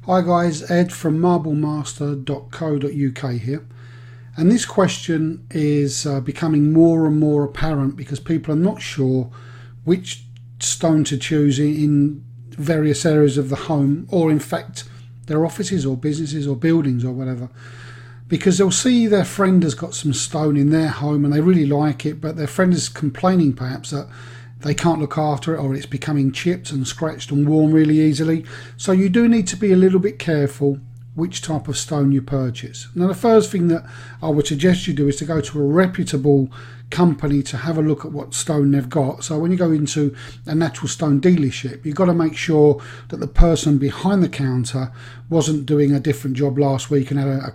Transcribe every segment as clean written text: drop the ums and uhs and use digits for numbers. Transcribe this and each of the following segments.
Hi guys, Ed from marblemaster.co.uk here, and this question is becoming more and more apparent because people are not sure which stone to choose in various areas of the home, or in fact their offices or businesses or buildings or whatever, because they'll see their friend has got some stone in their home and they really like it, but their friend is complaining perhaps that they can't look after it, or it's becoming chipped and scratched and worn really easily. So you do need to be a little bit careful which type of stone you purchase. Now, the first thing that I would suggest you do is to go to a reputable company to have a look at what stone they've got. So when you go into a natural stone dealership, you've got to make sure that the person behind the counter wasn't doing a different job last week and had a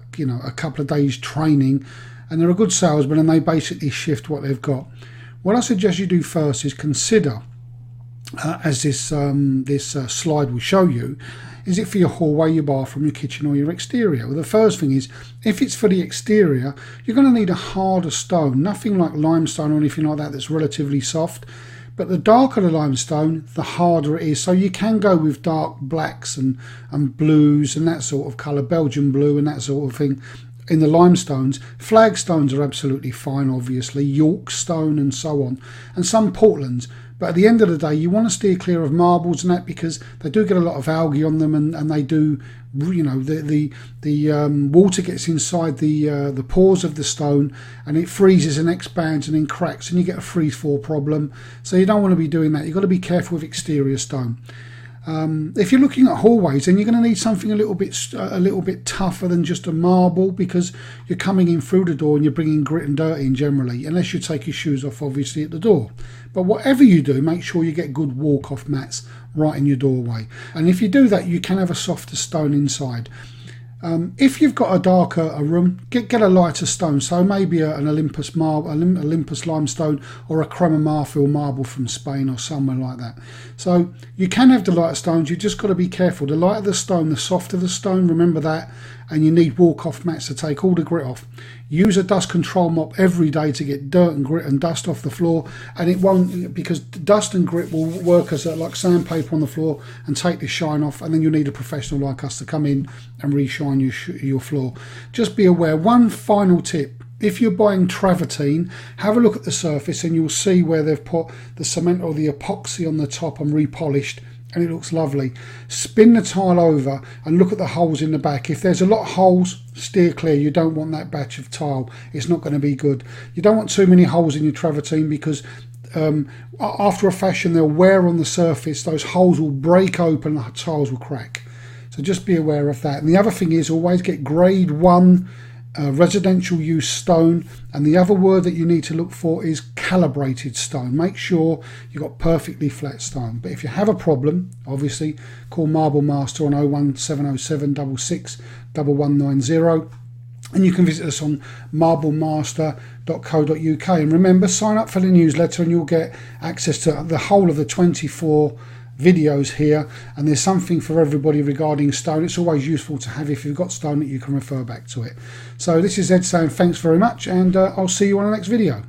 couple of days training, and they're a good salesman and they basically shift what they've got. What I suggest you do first is consider, as this slide will show you, is it for your hallway, your bathroom, your kitchen or your exterior? Well, the first thing is, if it's for the exterior, you're going to need a harder stone, nothing like limestone or anything like that that's relatively soft. But the darker the limestone, the harder it is. So you can go with dark blacks and blues and that sort of colour, Belgian blue and that sort of thing. In the limestones, flagstones are absolutely fine, obviously, York stone and so on, and some Portlands. But at the end of the day, you want to steer clear of marbles and that, because they do get a lot of algae on them, and they do, the water gets inside the pores of the stone and it freezes and expands and then cracks, and you get a freeze-fall problem. So you don't want to be doing that. You've got to be careful with exterior stone. If you're looking at hallways, then you're going to need something a little bit tougher than just a marble, because you're coming in through the door and you're bringing grit and dirt in generally, unless you take your shoes off obviously at the door. But whatever you do, make sure you get good walk-off mats right in your doorway, and if you do that, you can have a softer stone inside. If you've got a darker room, get a lighter stone, so maybe an Olympus limestone or a Crema Marfil marble from Spain or somewhere like that. So you can have the lighter stones, you've just got to be careful. The lighter the stone, the softer the stone, remember that, and you need walk-off mats to take all the grit off. Use a dust control mop every day to get dirt and grit and dust off the floor, and it won't, because dust and grit will work as like sandpaper on the floor and take the shine off, and then you'll need a professional like us to come in and re-shine your floor. Just be aware. One final tip: if you're buying travertine, have a look at the surface and you'll see where they've put the cement or the epoxy on the top and repolished, and it looks lovely. Spin the tile over and look at the holes in the back. If there's a lot of holes, steer clear. You don't want that batch of tile. It's not going to be good. You don't want too many holes in your travertine, because after a fashion they'll wear on the surface. Those holes will break open and the tiles will crack. So just be aware of that. And the other thing is, always get grade 1 residential use stone, and the other word that you need to look for is calibrated stone. Make sure you've got perfectly flat stone. But if you have a problem, obviously call Marble Master on 01707 66 1190, and you can visit us on marblemaster.co.uk. and remember, sign up for the newsletter and you'll get access to the whole of the 24 videos here, and there's something for everybody regarding stone. It's always useful to have if you've got stone that you can refer back to it. So this is Ed saying thanks very much, and I'll see you on the next video.